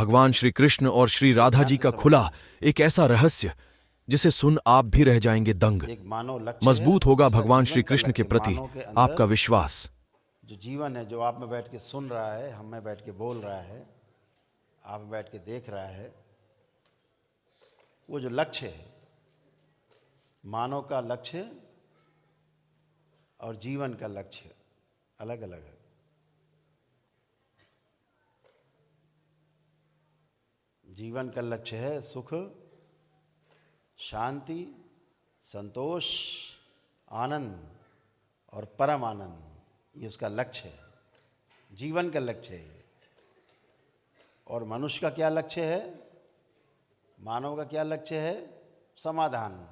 भगवान श्री कृष्ण और श्री राधा जी का खुला एक ऐसा रहस्य जिसे सुन आप भी रह जाएंगे दंग। मजबूत होगा भगवान श्री कृष्ण के प्रति आपका विश्वास। जो जीवन है, जो आप में बैठ के सुन रहा है, हम में बैठ के बोल रहा है, आप में बैठ के देख रहा है, वो जो लक्ष्य है, मानव का लक्ष्य और जीवन का लक्ष्य अलग अलग है। जीवन का लक्ष्य है सुख, शांति, संतोष, आनंद और परम आनंद। ये उसका लक्ष्य है, जीवन का लक्ष्य है। और मनुष्य का क्या लक्ष्य है, मानव का क्या लक्ष्य है? समाधान।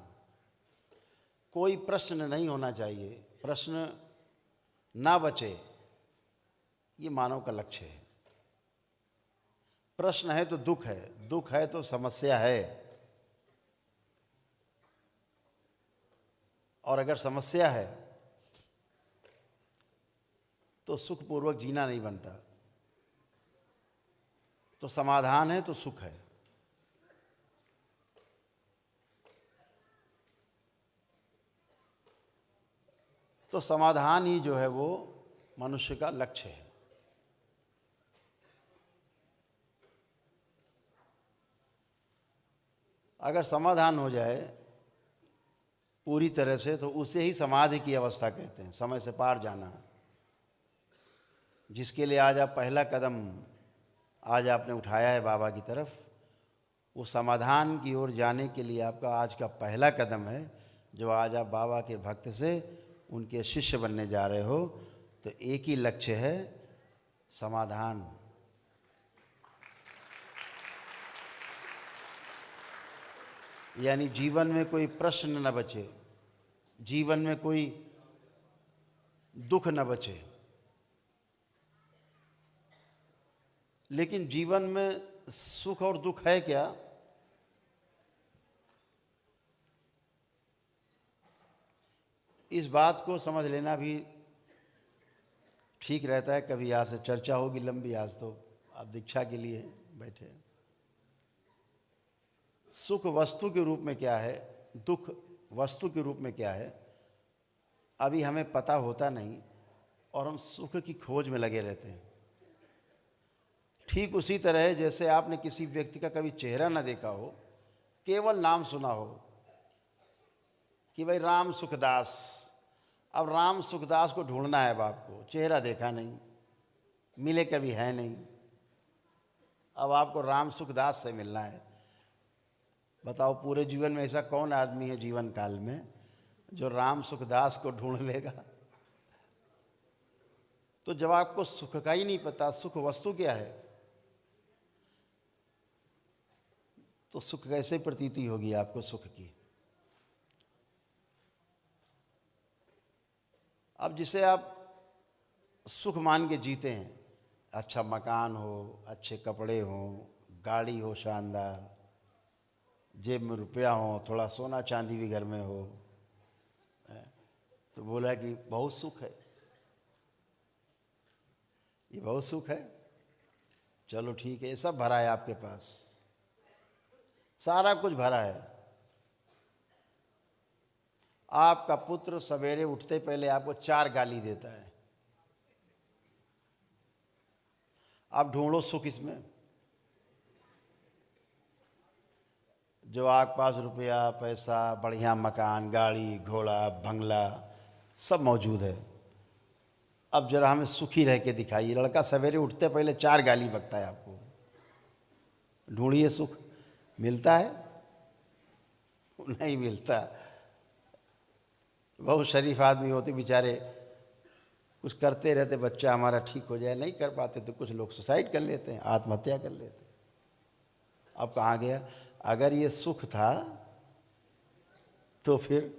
कोई प्रश्न नहीं होना चाहिए, प्रश्न ना बचे, ये मानव का लक्ष्य है। प्रश्न है तो दुख है, दुख है तो समस्या है, और अगर समस्या है तो सुखपूर्वक जीना नहीं बनता। तो समाधान है तो सुख है। तो समाधान ही जो है वो मनुष्य का लक्ष्य है। अगर समाधान हो जाए पूरी तरह से तो उसे ही समाधि की अवस्था कहते हैं, समय से पार जाना। जिसके लिए आज आप पहला कदम आज आपने उठाया है बाबा की तरफ, वो समाधान की ओर जाने के लिए आपका आज का पहला कदम है। जो आज आप बाबा के भक्त से उनके शिष्य बनने जा रहे हो, तो एक ही लक्ष्य है, समाधान। यानी जीवन में कोई प्रश्न न बचे, जीवन में कोई दुख न बचे। लेकिन जीवन में सुख और दुख है क्या? इस बात को समझ लेना भी ठीक रहता है। कभी यहाँ से चर्चा होगी लंबी, आज तो आप दीक्षा के लिए बैठे। सुख वस्तु के रूप में क्या है, दुख वस्तु के रूप में क्या है, अभी हमें पता होता नहीं, और हम सुख की खोज में लगे रहते हैं। ठीक उसी तरह जैसे आपने किसी व्यक्ति का कभी चेहरा ना देखा हो, केवल नाम सुना हो कि भाई राम सुखदास। अब राम सुखदास को ढूंढना है अब आपको, चेहरा देखा नहीं, मिले कभी है नहीं, अब आपको राम सुखदास से मिलना है। बताओ पूरे जीवन में ऐसा कौन आदमी है जीवन काल में जो राम सुखदास को ढूंढ लेगा? तो जब आपको सुख का ही नहीं पता, सुख वस्तु क्या है, तो सुख कैसे प्रतीति होगी आपको सुख की? अब जिसे आप सुख मान के जीते हैं, अच्छा मकान हो, अच्छे कपड़े हो, गाड़ी हो शानदार, जेब में रुपया हो, थोड़ा सोना चांदी भी घर में हो, तो बोला कि बहुत सुख है, ये बहुत सुख है। चलो ठीक है, ये सब भरा है आपके पास, सारा कुछ भरा है। आपका पुत्र सवेरे उठते पहले आपको 4 गाली देता है, आप ढूंढो सुख इसमें। जो आपके पास रुपया पैसा, बढ़िया मकान, गाड़ी घोड़ा, बंगला सब मौजूद है, अब जरा हमें सुखी रह के दिखाइए। लड़का सवेरे उठते पहले 4 गाली बकता है आपको, ढूंढिए सुख, मिलता है? नहीं मिलता। बहुत शरीफ आदमी होते बेचारे, कुछ करते रहते, बच्चा हमारा ठीक हो जाए, नहीं कर पाते तो कुछ लोग सुसाइड कर लेते हैं, आत्महत्या कर लेते हैं। अब कहाँ गया? अगर ये सुख था तो फिर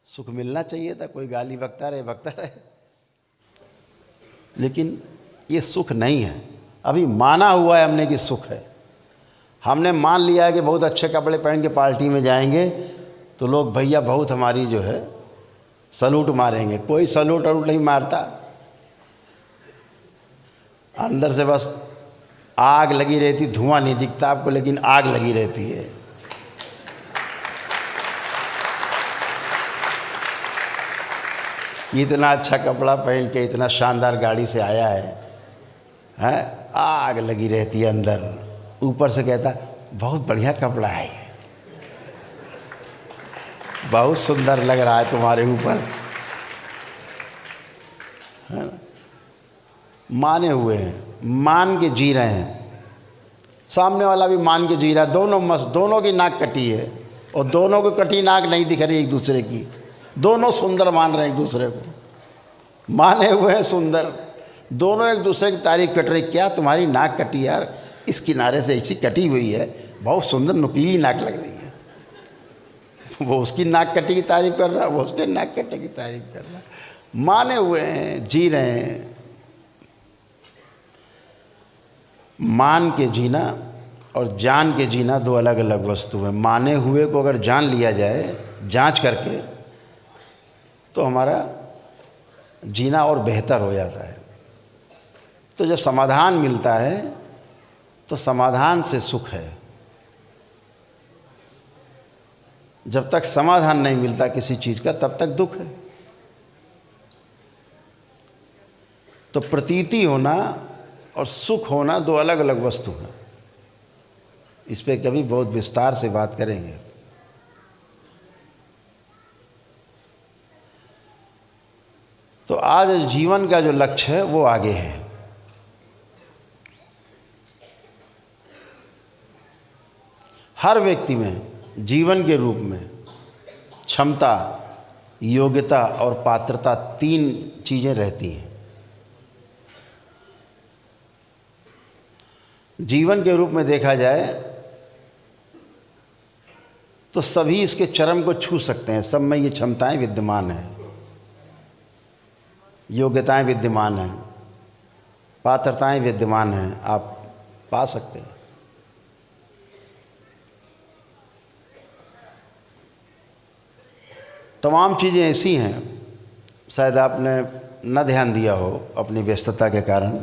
सुख मिलना चाहिए था, कोई गाली बकता रहे। लेकिन ये सुख नहीं है, अभी माना हुआ है हमने कि सुख है। हमने मान लिया है कि बहुत अच्छे कपड़े पहन के पार्टी में जाएंगे तो लोग भैया बहुत हमारी जो है सलूट मारेंगे। कोई सलूट वलूट नहीं मारता, अंदर से बस आग लगी रहती, धुआं नहीं दिखता आपको, लेकिन आग लगी रहती है। इतना अच्छा कपड़ा पहन के इतना शानदार गाड़ी से आया है, हैं? आग लगी रहती है अंदर। ऊपर से कहता बहुत बढ़िया कपड़ा है, बहुत सुंदर लग रहा है तुम्हारे ऊपर, है ना? माने हुए हैं, मान के जी रहे हैं। सामने वाला भी मान के जी रहा है। दोनों मस्त, दोनों की नाक कटी है और दोनों को कटी नाक नहीं दिख रही एक दूसरे की। दोनों सुंदर मान रहे हैं एक दूसरे को, माने हुए हैं सुंदर। दोनों एक दूसरे की तारीफ कर रहे, क्या तुम्हारी नाक कटी यार, इस किनारे से ऐसी कटी हुई है, बहुत सुंदर नुकीली नाक लग रही है। वो उसकी नाक कटी की तारीफ कर रहा है, वो उसके नाक कटे की तारीफ कर रहा है। माने हुए हैं, जी रहे हैं। मान के जीना और जान के जीना दो अलग अलग वस्तु हैं। माने हुए को अगर जान लिया जाए जांच करके, तो हमारा जीना और बेहतर हो जाता है। तो जब समाधान मिलता है तो समाधान से सुख है। जब तक समाधान नहीं मिलता किसी चीज़ का, तब तक दुख है। तो प्रतीति होना और सुख होना दो अलग अलग वस्तु हैं। इस पे कभी बहुत विस्तार से बात करेंगे। तो आज जीवन का जो लक्ष्य है वो आगे है। हर व्यक्ति में जीवन के रूप में क्षमता, योग्यता और पात्रता, तीन चीज़ें रहती हैं। जीवन के रूप में देखा जाए तो सभी इसके चरम को छू सकते हैं। सब में ये क्षमताएं विद्यमान हैं, योग्यताएं विद्यमान हैं, पात्रताएं विद्यमान हैं, आप पा सकते हैं। तमाम चीज़ें ऐसी हैं, शायद आपने न ध्यान दिया हो अपनी व्यस्तता के कारण।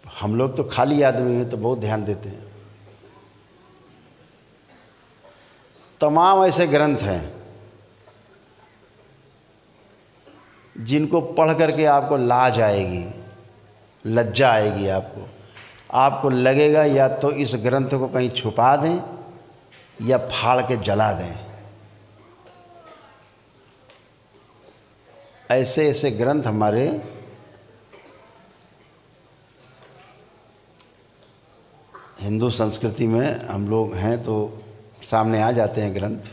हम लोग तो खाली आदमी हैं तो बहुत ध्यान देते हैं। तमाम ऐसे ग्रंथ हैं जिनको पढ़ करके आपको लाज आएगी, लज्जा आएगी। आपको लगेगा या तो इस ग्रंथ को कहीं छुपा दें या फाड़ के जला दें। ऐसे ऐसे ग्रंथ हमारे हिंदू संस्कृति में हम लोग हैं तो सामने आ जाते हैं ग्रंथ।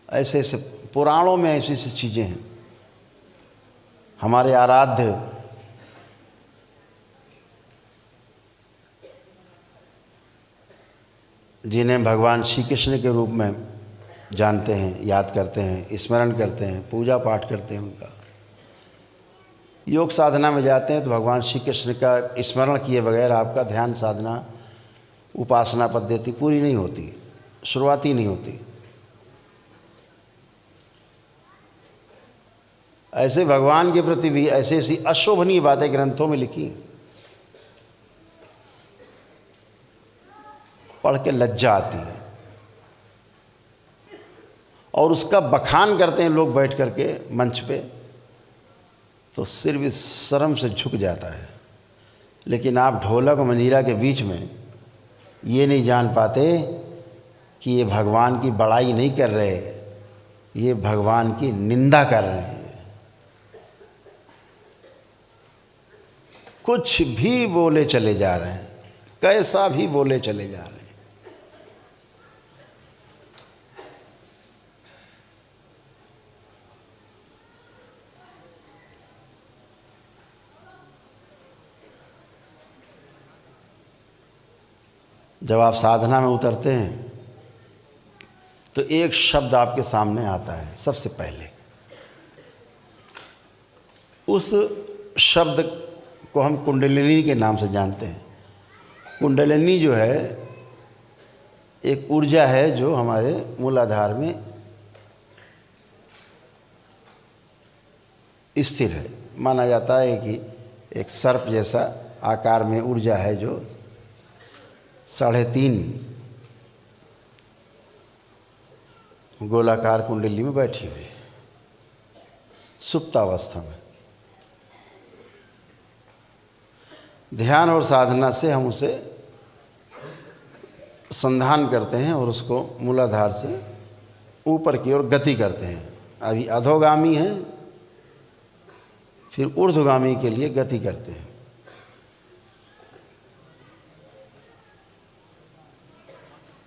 ऐसे ऐसे पुराणों में ऐसी ऐसी चीज़ें हैं। हमारे आराध्य जिन्हें भगवान श्री कृष्ण के रूप में जानते हैं, याद करते हैं, स्मरण करते हैं, पूजा पाठ करते हैं उनका, योग साधना में जाते हैं तो भगवान श्री कृष्ण का स्मरण किए बगैर आपका ध्यान साधना, उपासना पद्धति पूरी नहीं होती, शुरुआती नहीं होती। ऐसे भगवान के प्रति भी ऐसी ऐसी अशोभनीय बातें ग्रंथों में लिखी, पढ़ के लज्जा आती है। और उसका बखान करते हैं लोग बैठ करके मंच पे, तो सिर भी शर्म से झुक जाता है। लेकिन आप ढोलक और मंजीरा के बीच में ये नहीं जान पाते कि ये भगवान की बड़ाई नहीं कर रहे, ये भगवान की निंदा कर रहे हैं। कुछ भी बोले चले जा रहे हैं, कैसा भी बोले चले जा रहे हैं। जब आप साधना में उतरते हैं तो एक शब्द आपके सामने आता है सबसे पहले। उस शब्द को हम कुंडलिनी के नाम से जानते हैं। कुंडलिनी जो है एक ऊर्जा है जो हमारे मूलाधार में स्थिर है। माना जाता है कि एक सर्प जैसा आकार में ऊर्जा है जो 3.5 गोलाकार कुंडली में बैठी हुई है सुप्तावस्था में। ध्यान और साधना से हम उसे संधान करते हैं और उसको मूलाधार से ऊपर की ओर गति करते हैं। अभी अधोगामी है, फिर ऊर्ध्वगामी के लिए गति करते हैं।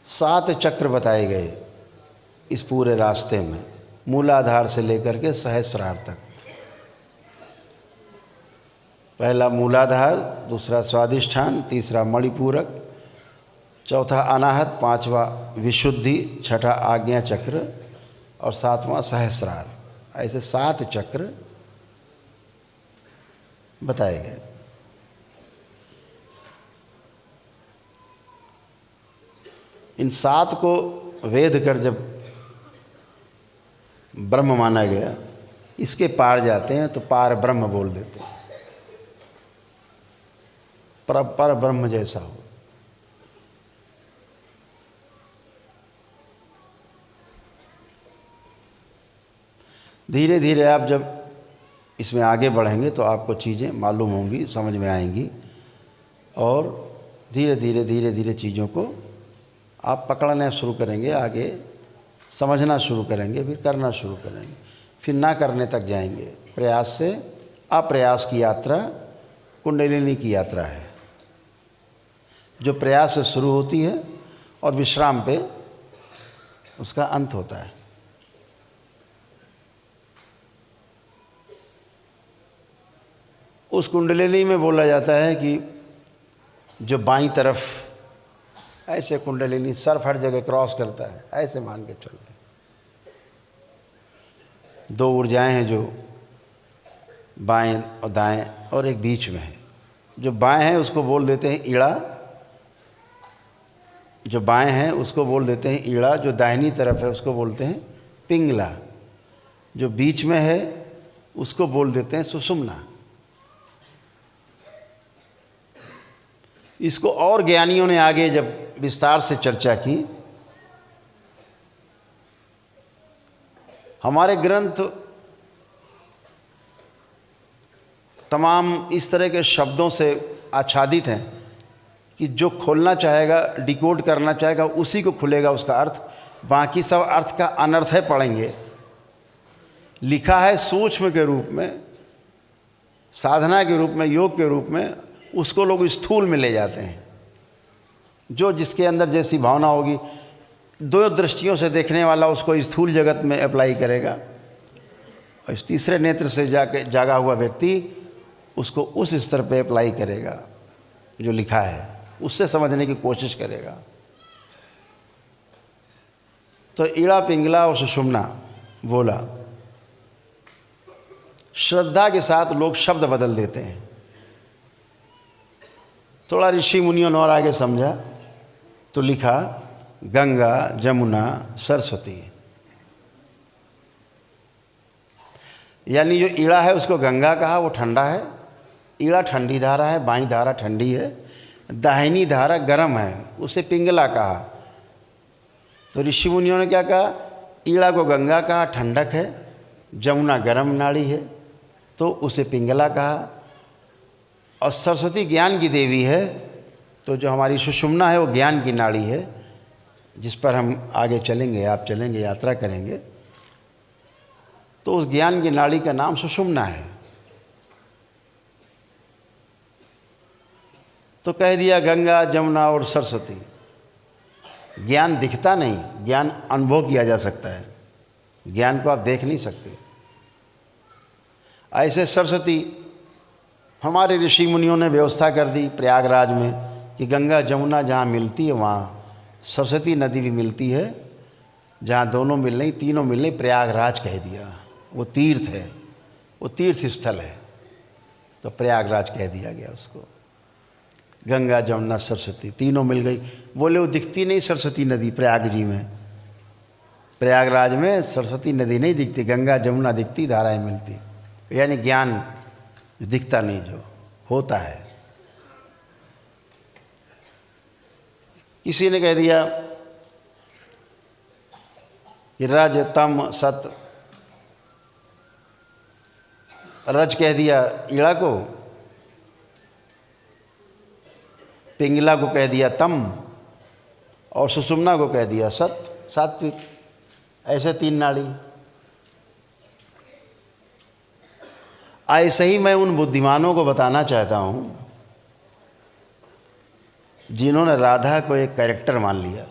सात चक्र बताए गए इस पूरे रास्ते में, मूलाधार से लेकर के सहस्रार तक। पहला मूलाधार, दूसरा स्वादिष्ठान, तीसरा मणिपूरक, चौथा अनाहत, पांचवा विशुद्धि, छठा आज्ञा चक्र और सातवां सहस्रार। ऐसे 7 चक्र बताए गए। इन 7 को वेद कर जब ब्रह्म माना गया, इसके पार जाते हैं तो पार ब्रह्म बोल देते हैं, पर ब्रह्म जैसा हो। धीरे धीरे आप जब इसमें आगे बढ़ेंगे तो आपको चीज़ें मालूम होंगी, समझ में आएंगी और धीरे धीरे चीज़ों को आप पकड़ना शुरू करेंगे, आगे समझना शुरू करेंगे, फिर करना शुरू करेंगे, फिर ना करने तक जाएंगे। प्रयास से अप्रयास की यात्रा कुंडलिनी की यात्रा है, जो प्रयास से शुरू होती है और विश्राम पे उसका अंत होता है। उस कुंडलिनी में बोला जाता है कि जो बाईं तरफ ऐसे कुंडलिनी सर्फ हर जगह क्रॉस करता है, ऐसे मान के चलते। 2 ऊर्जाएं हैं जो बाएं और दाएं और एक बीच में है। जो बाएं हैं उसको बोल देते हैं ईड़ा, जो बाएं हैं उसको बोल देते हैं ईड़ा, जो दाहिनी तरफ है उसको बोलते हैं पिंगला, जो बीच में है उसको बोल देते हैं सुषुम्ना। इसको और ज्ञानियों ने आगे जब विस्तार से चर्चा की, हमारे ग्रंथ तमाम इस तरह के शब्दों से आच्छादित हैं कि जो खोलना चाहेगा, डिकोड करना चाहेगा, उसी को खुलेगा उसका अर्थ। बाकी सब अर्थ का अनर्थ है पढ़ेंगे। लिखा है सूक्ष्म के रूप में, साधना के रूप में, योग के रूप में, उसको लोग स्थूल में ले जाते हैं। जो जिसके अंदर जैसी भावना होगी, 2 दृष्टियों से देखने वाला उसको स्थूल जगत में अप्लाई करेगा और इस तीसरे नेत्र से जागा हुआ व्यक्ति उसको उस स्तर पे अप्लाई करेगा जो लिखा है, उससे समझने की कोशिश करेगा। तो ईड़ा, पिंगला और सुषुम्ना बोला। श्रद्धा के साथ लोग शब्द बदल देते हैं। थोड़ा ऋषि मुनियों ने और आगे समझा तो लिखा गंगा, जमुना, सरस्वती। यानी जो ईड़ा है उसको गंगा कहा, वो ठंडा है। ईड़ा ठंडी धारा है, बाईं धारा ठंडी है, दाहिनी धारा गर्म है, उसे पिंगला कहा। तो ऋषि मुनियों ने क्या कहा, ईड़ा को गंगा कहा, ठंडक है, जमुना गर्म नाड़ी है तो उसे पिंगला कहा, और सरस्वती ज्ञान की देवी है तो जो हमारी सुषुम्ना है वो ज्ञान की नाड़ी है, जिस पर हम आगे चलेंगे, आप चलेंगे, यात्रा करेंगे। तो उस ज्ञान की नाड़ी का नाम सुषुम्ना है। तो कह दिया गंगा, जमुना और सरस्वती। ज्ञान दिखता नहीं, ज्ञान अनुभव किया जा सकता है, ज्ञान को आप देख नहीं सकते। ऐसे सरस्वती हमारे ऋषि मुनियों ने व्यवस्था कर दी प्रयागराज में कि गंगा जमुना जहाँ मिलती है वहाँ सरस्वती नदी भी मिलती है। जहाँ दोनों मिल रही, तीनों मिल रही, प्रयागराज कह दिया। वो तीर्थ है, वो तीर्थ स्थल है, तो प्रयागराज कह दिया गया उसको। गंगा, जमुना, सरस्वती तीनों मिल गई। बोले वो दिखती नहीं सरस्वती नदी प्रयाग जी में, प्रयागराज में सरस्वती नदी नहीं दिखती, गंगा जमुना दिखती, धाराएं मिलती। यानी ज्ञान दिखता नहीं, जो होता है। किसी ने कह दिया कि रज तम सत, रज कह दिया ईड़ा को, पिंगला को कह दिया तम, और सुषुम्ना को कह दिया सत, सात्विक। ऐसे 3 नाड़ी। ऐसे ही मैं उन बुद्धिमानों को बताना चाहता हूँ जिन्होंने राधा को एक कैरेक्टर मान लिया।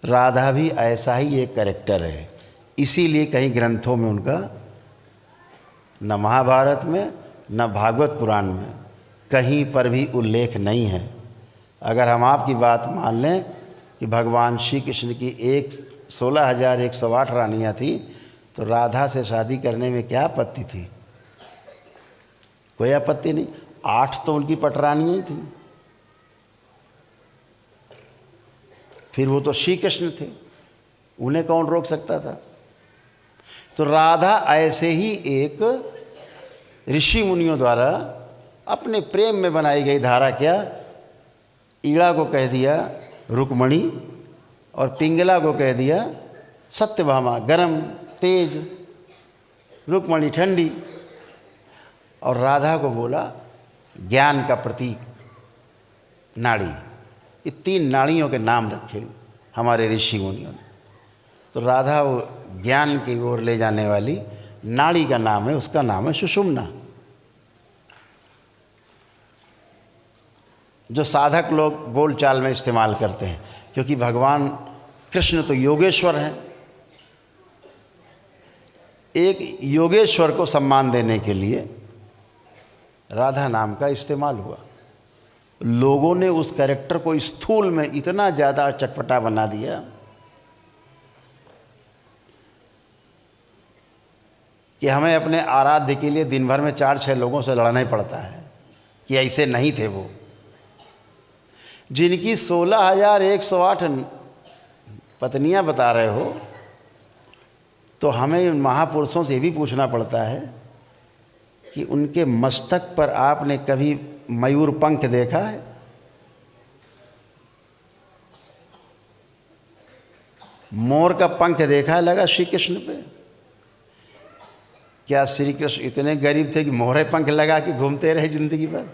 राधा भी ऐसा ही एक कैरेक्टर है, इसीलिए कहीं ग्रंथों में उनका, न महाभारत में न भागवत पुराण में कहीं पर भी उल्लेख नहीं है। अगर हम आपकी बात मान लें कि भगवान श्री कृष्ण की 16,108 रानियाँ थी, तो राधा से शादी करने में क्या आपत्ति थी? कोई आपत्ति नहीं। 8 तो उनकी पटरानियाँ ही थी, फिर वो तो श्री कृष्ण थे, उन्हें कौन रोक सकता था? तो राधा ऐसे ही एक ऋषि मुनियों द्वारा अपने प्रेम में बनाई गई धारा। क्या? ईड़ा को कह दिया रुक्मणी, और पिंगला को कह दिया सत्यभामा, गरम तेज, रुक्मणी ठंडी, और राधा को बोला ज्ञान का प्रतीक नाड़ी। ये 3 नाड़ियों के नाम रखे हमारे ऋषि मुनियों ने। तो राधा वो ज्ञान की ओर ले जाने वाली नाड़ी का नाम है, उसका नाम है सुषुम्ना। जो साधक लोग बोलचाल में इस्तेमाल करते हैं, क्योंकि भगवान कृष्ण तो योगेश्वर हैं। एक योगेश्वर को सम्मान देने के लिए राधा नाम का इस्तेमाल हुआ। लोगों ने उस कैरेक्टर को स्थूल में इतना ज़्यादा चटपटा बना दिया कि हमें अपने आराध्य के लिए दिन भर में 4-6 लोगों से लड़ना ही पड़ता है कि ऐसे नहीं थे वो। जिनकी 16,108 पत्नियां बता रहे हो, तो हमें उन महापुरुषों से भी पूछना पड़ता है कि उनके मस्तक पर आपने कभी मयूर पंख देखा है? मोर का पंख देखा है लगा श्री कृष्ण पे? क्या श्री कृष्ण इतने गरीब थे कि मोहरे पंख लगा के घूमते रहे जिंदगी भर?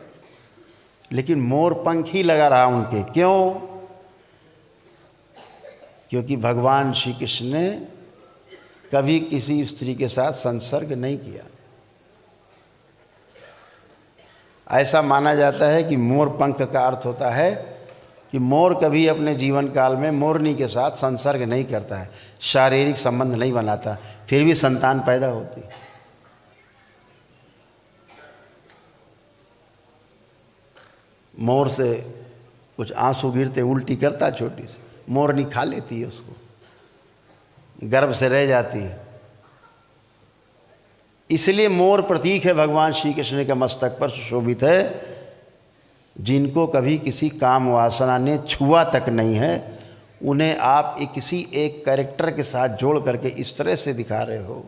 लेकिन मोर पंख ही लगा रहा उनके। क्यों? क्योंकि भगवान श्री कृष्ण ने कभी किसी स्त्री के साथ संसर्ग नहीं किया। ऐसा माना जाता है कि मोर पंख का अर्थ होता है कि मोर कभी अपने जीवन काल में मोरनी के साथ संसर्ग नहीं करता है, शारीरिक संबंध नहीं बनाता, फिर भी संतान पैदा होती। मोर से कुछ आंसू गिरते उल्टी करता छोटी सी, मोरनी खा लेती है उसको, गर्भ से रह जाती है। इसलिए मोर प्रतीक है भगवान श्री कृष्ण के मस्तक पर सुशोभित है। जिनको कभी किसी काम वासना ने छुआ तक नहीं है, उन्हें आप किसी एक कैरेक्टर के साथ जोड़ करके इस तरह से दिखा रहे हो।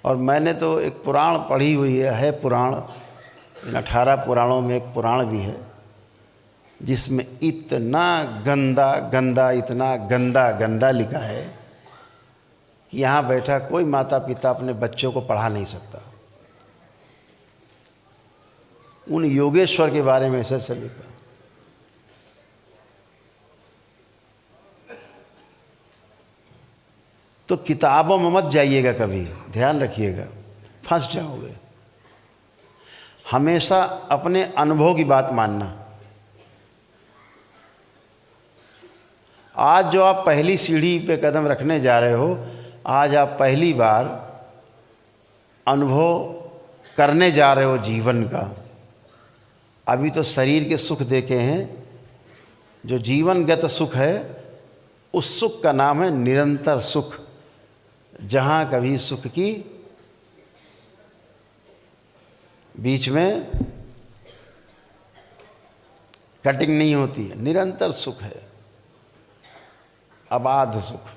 और मैंने तो एक पुराण पढ़ी हुई है पुराण, इन 18 पुराणों में एक पुराण भी है जिसमें इतना गंदा गंदा, इतना गंदा गंदा लिखा है कि यहाँ बैठा कोई माता पिता अपने बच्चों को पढ़ा नहीं सकता। उन योगेश्वर के बारे में ऐसे लिखा। तो किताबों में मत जाइएगा कभी, ध्यान रखिएगा, फंस जाओगे। हमेशा अपने अनुभव की बात मानना। आज जो आप पहली सीढ़ी पे कदम रखने जा रहे हो, आज आप पहली बार अनुभव करने जा रहे हो जीवन का। अभी तो शरीर के सुख देखे हैं, जो जीवनगत सुख है उस सुख का नाम है निरंतर सुख, जहाँ कभी सुख की बीच में कटिंग नहीं होती है, निरंतर सुख है, अबाध सुख।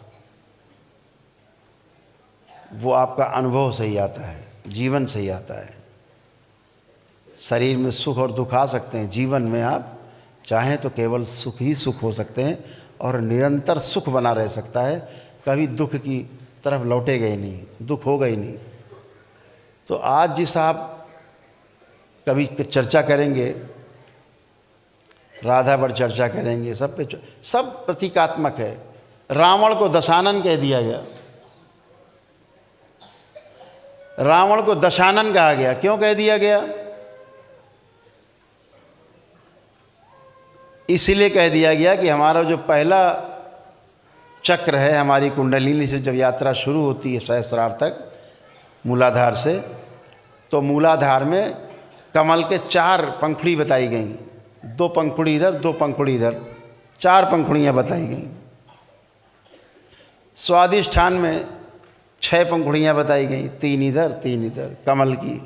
वो आपका अनुभव से ही आता है, जीवन से ही आता है। शरीर में सुख और दुख आ सकते हैं, जीवन में आप चाहें तो केवल सुख ही सुख हो सकते हैं और निरंतर सुख बना रह सकता है, कभी दुख की तरफ लौटेगा ही नहीं, दुख होगा ही नहीं। तो आज जिस आप कभी चर्चा करेंगे, राधा पर चर्चा करेंगे, सब पे सब प्रतीकात्मक है। रावण को दशानन कह दिया गया, रावण को दशानन कहा गया। क्यों कह दिया गया? इसलिए कह दिया गया कि हमारा जो पहला चक्र है, हमारी कुंडलिनी से जब यात्रा शुरू होती है सहस्रार तक, मूलाधार से, तो मूलाधार में कमल के 4 पंखुड़ी बताई गई, 2 पंखुड़ी इधर, 2 पंखुड़ी इधर, 4 पंखुड़ियाँ बताई गई। स्वादिष्ठान में 6 पंखुड़ियाँ बताई गई, 3 इधर 3 इधर कमल की।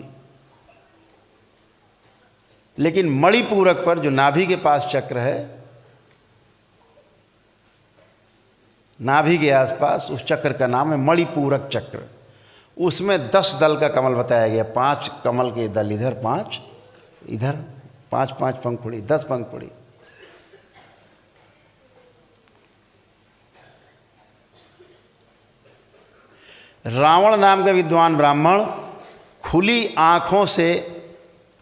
लेकिन मणिपूरक पर जो नाभि के पास चक्र है, नाभि के आसपास, उस चक्र का नाम है मणिपूरक चक्र। उसमें 10 दल का कमल बताया गया, 5 कमल के दल इधर, 5 इधर, 5-5 पंखुड़ी, 10 पंखुड़ी। रावण नाम का विद्वान ब्राह्मण खुली आँखों से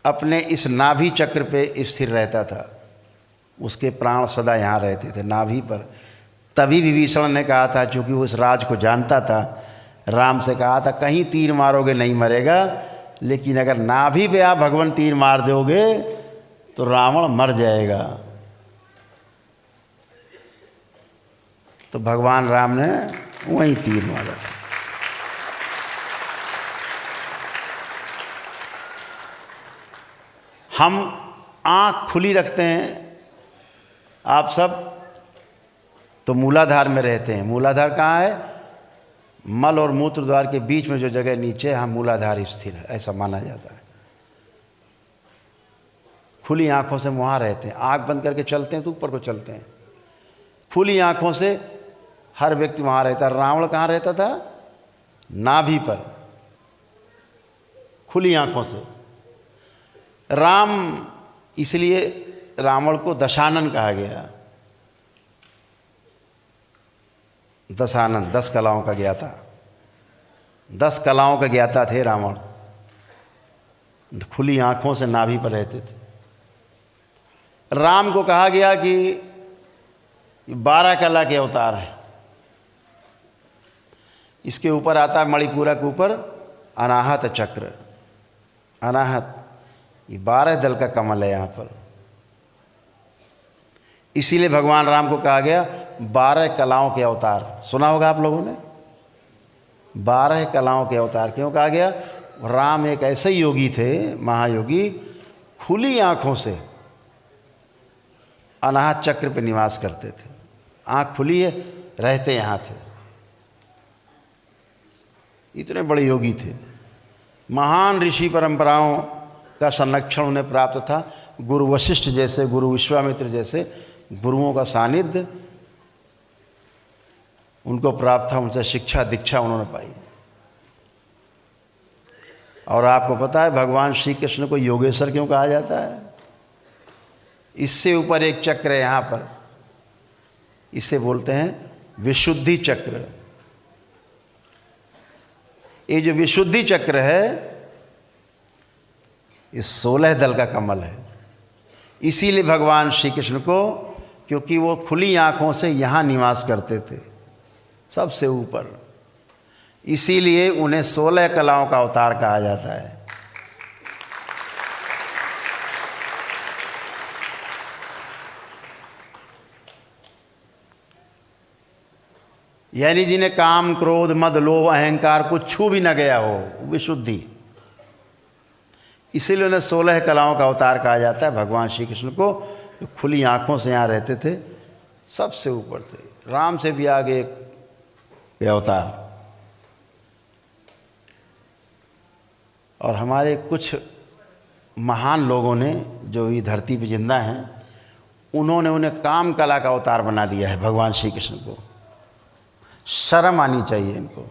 अपने इस नाभि चक्र पे स्थिर रहता था, उसके प्राण सदा यहाँ रहते थे नाभि पर। तभी विभीषण ने कहा था, चूँकि वो उस राज को जानता था, राम से कहा था कहीं तीर मारोगे नहीं मरेगा, लेकिन अगर नाभि पे आप भगवान तीर मार दोगे तो रावण मर जाएगा। तो भगवान राम ने वहीं तीर मारा। हम आँख खुली रखते हैं, आप सब तो मूलाधार में रहते हैं। मूलाधार कहाँ है? मल और मूत्र द्वार के बीच में जो जगह नीचे, हम मूलाधार स्थिर है, ऐसा माना जाता है। खुली आँखों से वहाँ रहते हैं, आँख बंद करके चलते हैं तो ऊपर को चलते हैं। खुली आँखों से हर व्यक्ति वहाँ रहता है। रावण कहाँ रहता था? नाभि पर, खुली आँखों से। राम, इसलिए रावण को दशानन कहा गया। दशानन, 10 कलाओं का ज्ञाता, 10 कलाओं का ज्ञाता थे रावण। खुली आँखों से नाभि पर रहते थे। राम को कहा गया कि 12 कला के अवतार है। इसके ऊपर आता है मणिपूरक के ऊपर अनाहत चक्र। अनाहत ये 12 दल का कमल है यहाँ पर। इसीलिए भगवान राम को कहा गया 12 कलाओं के अवतार। सुना होगा आप लोगों ने, 12 कलाओं के अवतार क्यों कहा गया? राम एक ऐसे योगी थे, महायोगी, खुली आँखों से अनाहत चक्र पे निवास करते थे। आँख खुली है, रहते यहाँ थे। इतने बड़े योगी थे। महान ऋषि परंपराओं का संरक्षण उन्हें प्राप्त था। गुरु वशिष्ठ जैसे, गुरु विश्वामित्र जैसे गुरुओं का सानिध्य उनको प्राप्त था। उनसे शिक्षा दीक्षा उन्होंने पाई। और आपको पता है भगवान श्री कृष्ण को योगेश्वर क्यों कहा जाता है? इससे ऊपर एक चक्र है यहाँ पर, इसे बोलते हैं विशुद्धि चक्र। ये जो विशुद्धि चक्र है, ये 16 दल का कमल है। इसीलिए भगवान श्री कृष्ण को, क्योंकि वो खुली आँखों से यहाँ निवास करते थे सबसे ऊपर, इसीलिए उन्हें 16 कलाओं का अवतार कहा जाता है। यानी जिन्हें काम, क्रोध, मद, लोभ, अहंकार कुछ छू भी न गया हो, विशुद्धि। इसीलिए उन्हें 16 कलाओं का अवतार कहा जाता है। भगवान श्री कृष्ण को जो खुली आँखों से यहाँ रहते थे, सबसे ऊपर थे। राम से भी आगे एक अवतार। और हमारे कुछ महान लोगों ने जो ये धरती पे जिंदा हैं, उन्होंने उन्हें काम कला का अवतार बना दिया है भगवान श्री कृष्ण को। शर्म आनी चाहिए इनको।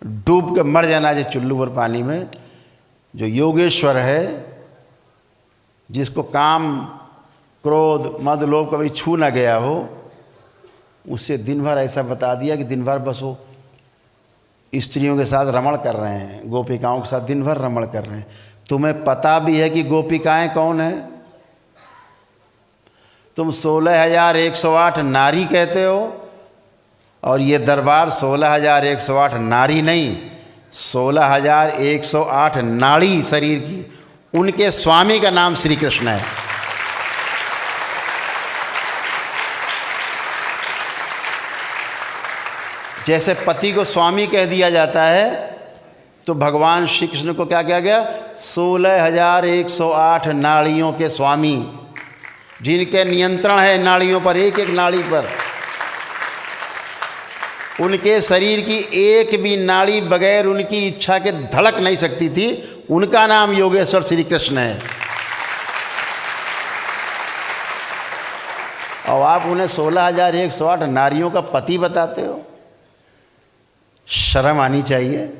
डूब के मर जाना है चुल्लू भर पानी में। जो योगेश्वर है, जिसको काम क्रोध मद लोभ कभी छू ना गया हो, उससे दिन भर ऐसा बता दिया कि दिन भर बस वो स्त्रियों के साथ रमण कर रहे हैं, गोपिकाओं के साथ दिन भर रमण कर रहे हैं। तुम्हें पता भी है कि गोपिकाएं कौन है? तुम 16,108 नारी कहते हो, और ये दरबार 16,108 नारी नहीं, 16,108 नाड़ी शरीर की, उनके स्वामी का नाम श्री कृष्ण है। जैसे पति को स्वामी कह दिया जाता है, तो भगवान श्री कृष्ण को क्या कहा गया? 16,108 नाड़ियों के स्वामी, जिनके नियंत्रण है नाड़ियों पर, एक एक नाड़ी पर। उनके शरीर की एक भी नाड़ी बगैर उनकी इच्छा के धड़क नहीं सकती थी। उनका नाम योगेश्वर श्री कृष्ण है। और आप उन्हें 16,108 नारियों का पति बताते हो? शर्म आनी चाहिए।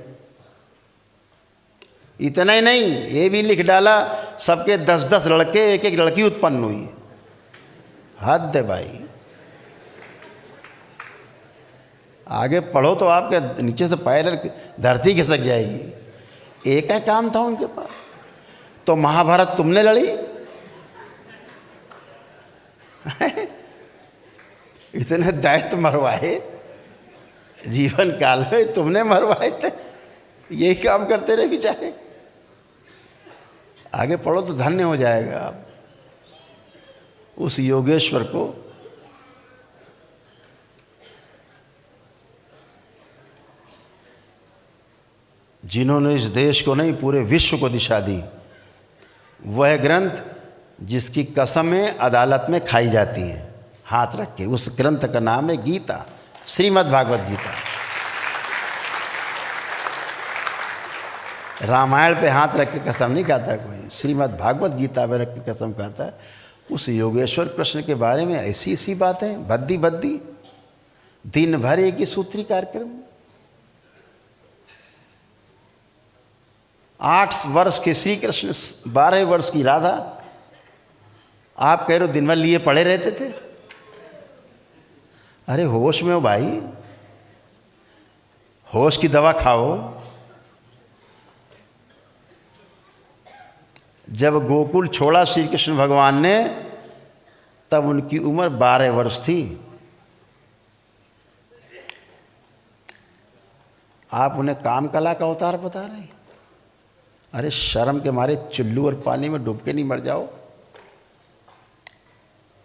इतना ही नहीं, ये भी लिख डाला सबके 10-10 लड़के, एक एक लड़की उत्पन्न हुई। हद है भाई। आगे पढ़ो तो आपके नीचे से पैर धरती खिसक जाएगी। एक ही काम था उनके पास। तो महाभारत तुमने लड़ी? इतने दैत्य मरवाए जीवन काल में, तुमने मरवाए थे। यही काम करते रहे बेचारे। आगे पढ़ो तो धन्य हो जाएगा आप उस योगेश्वर को। जिन्होंने इस देश को नहीं, पूरे विश्व को दिशा दी। वह ग्रंथ जिसकी कसमें अदालत में खाई जाती हैं हाथ रख के, उस ग्रंथ का नाम है गीता, श्रीमद् भागवत गीता। रामायण पे हाथ रख के कसम नहीं खाता कोई, श्रीमद् भागवत गीता पे रख के कसम खाता है। उस योगेश्वर कृष्ण के बारे में ऐसी ऐसी बातें भद्दी भद्दी, दिन भर एक ही सूत्री कार्यक्रम। 8 वर्ष के श्री कृष्ण, 12 वर्ष की राधा। आप कह रहे हो दिन भर लिए पड़े रहते थे? अरे होश में हो भाई, होश की दवा खाओ। जब गोकुल छोड़ा श्री कृष्ण भगवान ने, तब उनकी उम्र 12 वर्ष थी। आप उन्हें काम कला का अवतार बता रहे हैं? अरे शर्म के मारे चुल्लू और पानी में डूब के नहीं मर जाओ।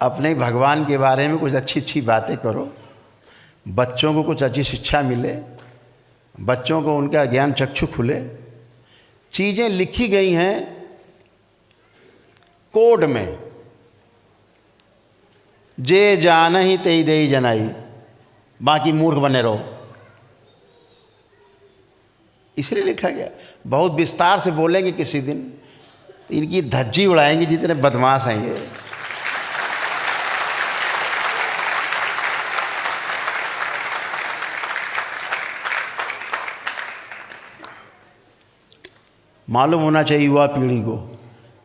अपने भगवान के बारे में कुछ अच्छी अच्छी बातें करो, बच्चों को कुछ अच्छी शिक्षा मिले, बच्चों को उनका ज्ञान चक्षु खुले। चीज़ें लिखी गई हैं कोड में, जे जान ही तेई दे जनाई, बाकी मूर्ख बने रहो, इसलिए लिखा गया। बहुत विस्तार से बोलेंगे किसी दिन, तो इनकी धज्जी उड़ाएंगे जितने बदमाश हैं ये। मालूम होना चाहिए युवा पीढ़ी को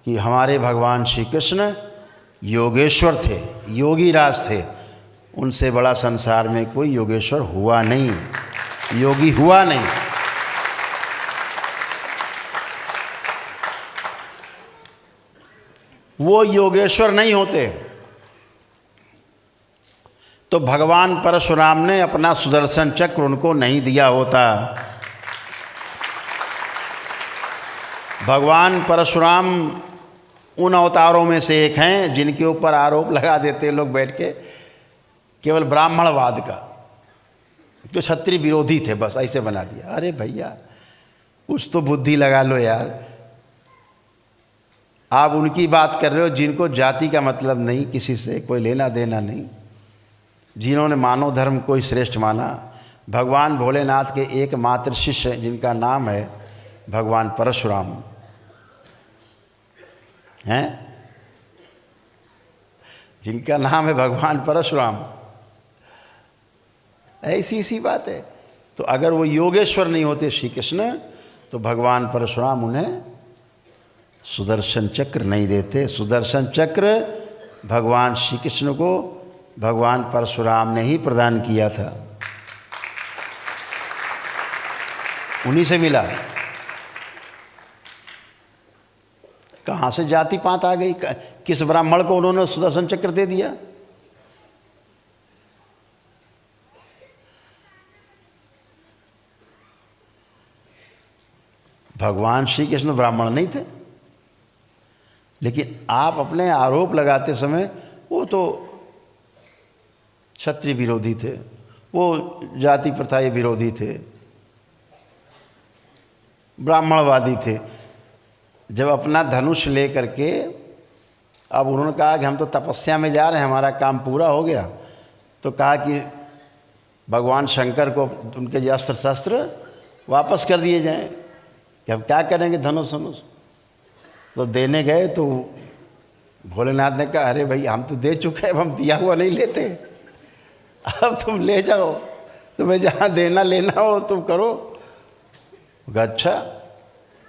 कि हमारे भगवान श्री कृष्ण योगेश्वर थे, योगी राज थे। उनसे बड़ा संसार में कोई योगेश्वर हुआ नहीं, योगी हुआ नहीं। वो योगेश्वर नहीं होते तो भगवान परशुराम ने अपना सुदर्शन चक्र उनको नहीं दिया होता। भगवान परशुराम उन अवतारों में से एक हैं जिनके ऊपर आरोप लगा देते लोग बैठ के, केवल ब्राह्मणवाद का, जो क्षत्रिय विरोधी थे, बस ऐसे बना दिया। अरे भैया कुछ तो बुद्धि लगा लो यार। आप उनकी बात कर रहे हो जिनको जाति का मतलब नहीं, किसी से कोई लेना देना नहीं, जिन्होंने मानव धर्म को ही श्रेष्ठ माना। भगवान भोलेनाथ के एकमात्र शिष्य जिनका नाम है भगवान परशुराम हैं, जिनका नाम है भगवान परशुराम। ऐसी बात है। तो अगर वो योगेश्वर नहीं होते श्री कृष्ण तो भगवान परशुराम उन्हें सुदर्शन चक्र नहीं देते। सुदर्शन चक्र भगवान श्री कृष्ण को भगवान परशुराम ने ही प्रदान किया था, उन्हीं से मिला। कहाँ से जाति पात आ गई? किस ब्राह्मण को उन्होंने सुदर्शन चक्र दे दिया? भगवान श्री कृष्ण ब्राह्मण नहीं थे, लेकिन आप अपने आरोप लगाते समय वो तो क्षत्रिय विरोधी थे, वो जाति प्रथाएं विरोधी थे, ब्राह्मणवादी थे। जब अपना धनुष ले करके अब उन्होंने कहा कि हम तो तपस्या में जा रहे हैं, हमारा काम पूरा हो गया, तो कहा कि भगवान शंकर को उनके जो अस्त्र शस्त्र वापस कर दिए जाएं कि हम क्या करेंगे धनुष धनुष। तो देने गए तो भोलेनाथ ने कहा अरे भाई हम तो दे चुके हैं, हम दिया हुआ नहीं लेते, अब तुम ले जाओ, तुम्हें जहाँ देना लेना हो तुम करो। अच्छा,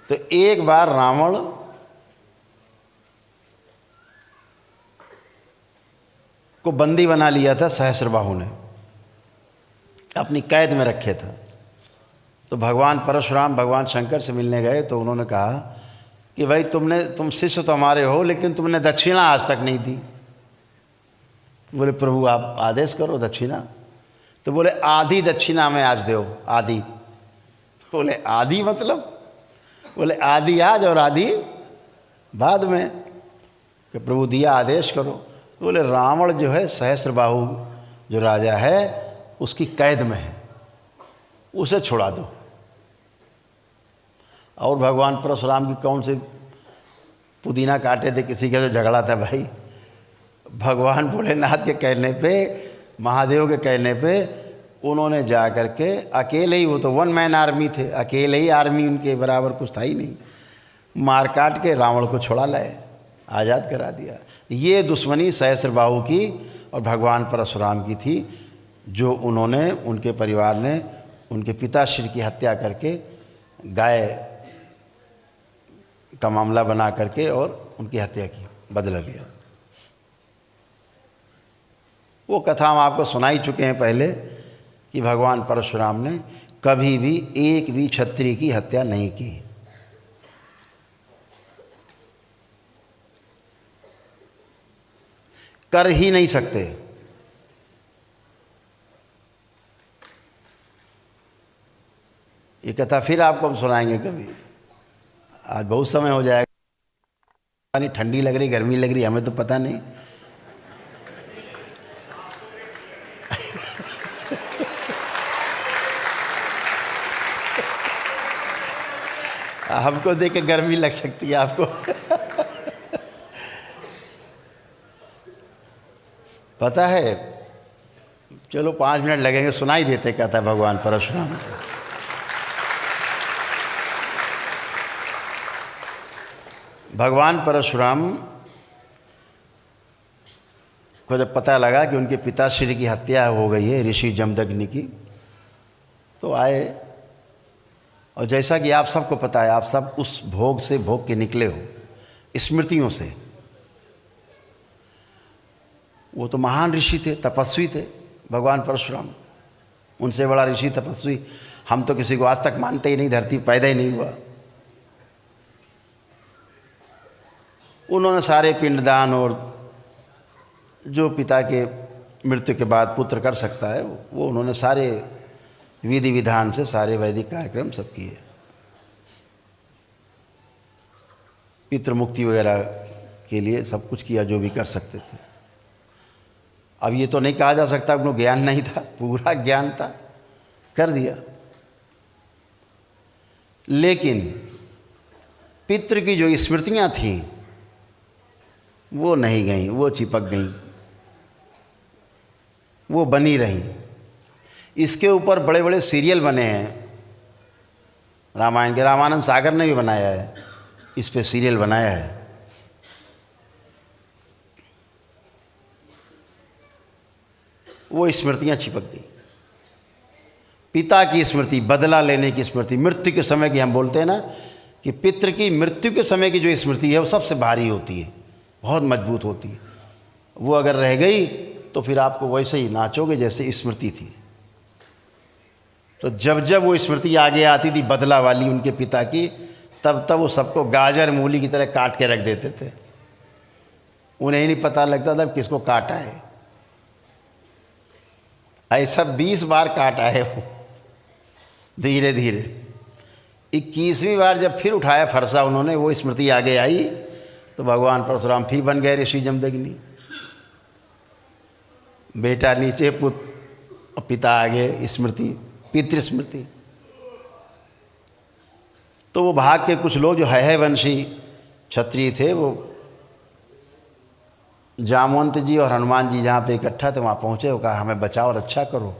तो एक बार रावण को बंदी बना लिया था सहस्रबाहु ने, अपनी कैद में रखे था। तो भगवान परशुराम भगवान शंकर से मिलने गए तो उन्होंने कहा कि भाई तुम शिष्य तो हमारे हो, लेकिन तुमने दक्षिणा आज तक नहीं दी। बोले प्रभु आप आदेश करो दक्षिणा। तो बोले आधी दक्षिणा में आज दो, आधी। बोले आधी मतलब? बोले आधी आज और आधी बाद में। कि प्रभु दिया आदेश करो। तो बोले रावण जो है सहस्रबाहु जो राजा है उसकी कैद में है, उसे छुड़ा दो। और भगवान परशुराम की कौन से पुदीना काटे थे, किसी का जो झगड़ा था भाई। भगवान भोलेनाथ के कहने पे, महादेव के कहने पे उन्होंने जा कर के अकेले ही, वो तो वन मैन आर्मी थे, अकेले ही आर्मी उनके बराबर कुछ था ही नहीं, मार काट के रावण को छुड़ा लाए, आज़ाद करा दिया। ये दुश्मनी सहस्रबाहु की और भगवान परशुराम की थी, जो उन्होंने, उनके परिवार ने उनके पिताश्री की हत्या करके गाय का मामला बना करके और उनकी हत्या की, बदला लिया। वो कथा हम आपको सुना ही चुके हैं पहले कि भगवान परशुराम ने कभी भी एक भी क्षत्रिय की हत्या नहीं की। कर ही नहीं सकते। ये कथा फिर आपको हम सुनाएंगे कभी, आज बहुत समय हो जाएगा। नहीं ठंडी लग रही, गर्मी लग रही, हमें तो पता नहीं। हमको देख के गर्मी लग सकती है आपको। पता है, चलो 5 मिनट लगेंगे, सुनाई देते कहता है भगवान परशुराम। भगवान परशुराम को जब पता लगा कि उनके पिताश्री की हत्या हो गई है ऋषि जमदग्नि की, तो आए। और जैसा कि आप सबको पता है, आप सब उस भोग से भोग के निकले हो, स्मृतियों से। वो तो महान ऋषि थे, तपस्वी थे भगवान परशुराम, उनसे बड़ा ऋषि तपस्वी हम तो किसी को आज तक मानते ही नहीं, धरती पैदा ही नहीं हुआ। उन्होंने सारे पिंडदान और जो पिता के मृत्यु के बाद पुत्र कर सकता है वो उन्होंने सारे विधि विधान से सारे वैदिक कार्यक्रम सब किए। पितृमुक्ति वगैरह के लिए सब कुछ किया जो भी कर सकते थे। अब ये तो नहीं कहा जा सकता उनको ज्ञान नहीं था, पूरा ज्ञान था, कर दिया। लेकिन पितृ की जो स्मृतियां थीं वो नहीं गईं, वो चिपक गईं, वो बनी रहीं। इसके ऊपर बड़े बड़े सीरियल बने हैं रामायण के, रामानंद सागर ने भी बनाया है, इस पे सीरियल बनाया है। वो स्मृतियां चिपक गई। पिता की स्मृति, बदला लेने की स्मृति, मृत्यु के समय की हम बोलते हैं ना कि पितृ की मृत्यु के समय की जो स्मृति है वो सबसे भारी होती है, बहुत मजबूत होती है। वो अगर रह गई तो फिर आपको वैसे ही नाचोगे जैसे स्मृति थी। तो जब जब वो स्मृति आगे आती थी बदला वाली उनके पिता की, तब तब वो सबको गाजर मूली की तरह काट के रख देते थे। उन्हें ही नहीं पता लगता था किसको काटा है। ऐसा 20 बार काटा है वो, धीरे धीरे। 21वीं बार जब फिर उठाया फरसा उन्होंने, वो स्मृति आगे आई तो भगवान परशुराम फिर बन गए ऋषि जमदग्नि। बेटा नीचे, पुत्र पिता आगे, स्मृति, पितृ स्मृति। तो वो भाग के कुछ लोग जो है वंशी क्षत्रिय थे, वो जामवंत जी और हनुमान जी जहाँ पे इकट्ठा थे वहाँ पहुँचे। वो कहा हमें बचाओ, रक्षा करो,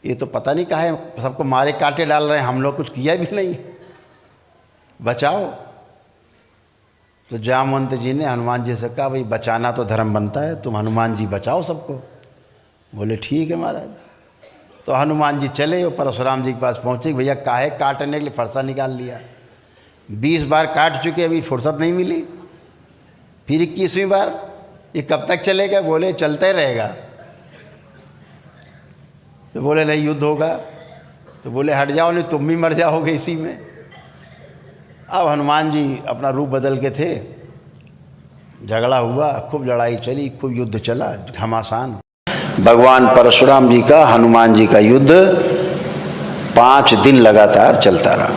ये तो पता नहीं कहाँ है, सबको मारे काटे डाल रहे हैं, हम लोग कुछ किया भी नहीं, बचाओ। तो जामवंत जी ने हनुमान जी से कहा भाई बचाना तो धर्म बनता है, तुम हनुमान जी बचाओ सबको। बोले ठीक है महाराज। तो हनुमान जी चले और परशुराम जी के पास पहुँचे, भैया काहे काटने के लिए फरसा निकाल लिया, 20 बार काट चुके, अभी फुर्सत नहीं मिली, फिर 21वीं बार, ये कब तक चलेगा? बोले चलते रहेगा। तो बोले नहीं युद्ध होगा। तो बोले हट जाओ नहीं तुम भी मर जाओगे इसी में। अब हनुमान जी अपना रूप बदल के थे, झगड़ा हुआ, खूब लड़ाई चली, खूब युद्ध चला घमासान। भगवान परशुराम जी का हनुमान जी का युद्ध 5 दिन लगातार चलता रहा।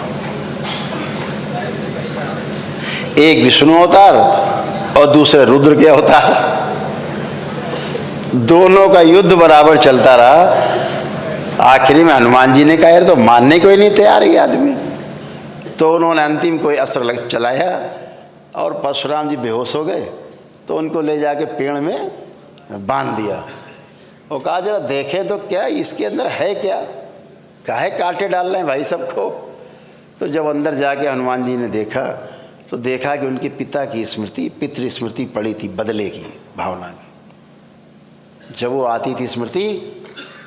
एक विष्णु अवतार और दूसरे रुद्र के अवतार, दोनों का युद्ध बराबर चलता रहा। आखिरी में हनुमान जी ने कहा यार तो मानने को ही नहीं तैयार ये आदमी। तो उन्होंने अंतिम कोई अस्त्र चलाया और परशुराम जी बेहोश हो गए। तो उनको ले जाके पेड़ में बांध दिया और कहा जरा देखे तो क्या इसके अंदर है क्या, काहे कांटे डाल रहे हैं भाई सबको। तो जब अंदर जाके हनुमान जी ने देखा तो देखा कि उनके पिता की स्मृति, पितृ स्मृति पड़ी थी, बदले की भावना की। जब वो आती थी स्मृति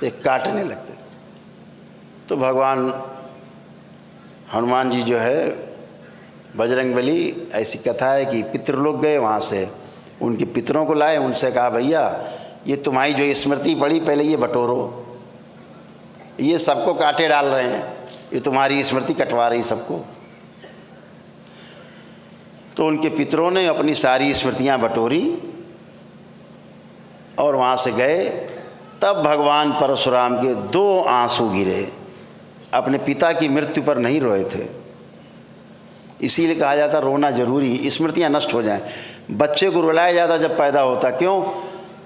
एक काटने लगते। तो भगवान हनुमान जी जो है बजरंगबली, ऐसी कथा है कि पितृलोक गए, वहाँ से उनके पितरों को लाए, उनसे कहा भैया ये तुम्हारी जो स्मृति पड़ी पहले ये बटोरो, ये सबको काटे डाल रहे हैं, ये तुम्हारी स्मृति कटवा रही सबको। तो उनके पितरों ने अपनी सारी स्मृतियाँ बटोरी और वहाँ से गए। तब भगवान परशुराम के 2 आंसू गिरे, अपने पिता की मृत्यु पर नहीं रोए थे। इसीलिए कहा जाता रोना जरूरी, स्मृतियाँ नष्ट हो जाएं। बच्चे को रुलाया जाता जब पैदा होता, क्यों?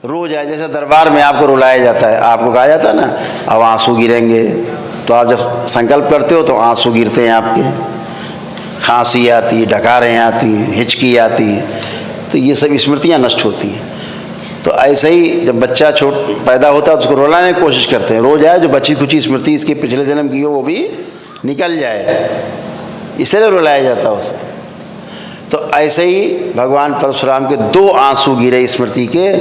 रो जाए, जैसे दरबार में आपको रुलाया जाता है, आपको कहा जाता है ना अब आंसू गिरेंगे, तो आप जब संकल्प करते हो तो आंसू गिरते हैं आपके, खांसी आती है, डकारें आती हैं, हिचकी आती है, तो ये सब स्मृतियाँ नष्ट होती हैं। तो ऐसे ही जब बच्चा पैदा होता है तो उसको रुलाने की कोशिश करते हैं, रो जाए, जो बची खुची स्मृति इसके पिछले जन्म की हो वो भी निकल जाए, इसलिए रुलाया जाता है उसे। तो ऐसे ही भगवान परशुराम के 2 आंसू गिरे स्मृति के,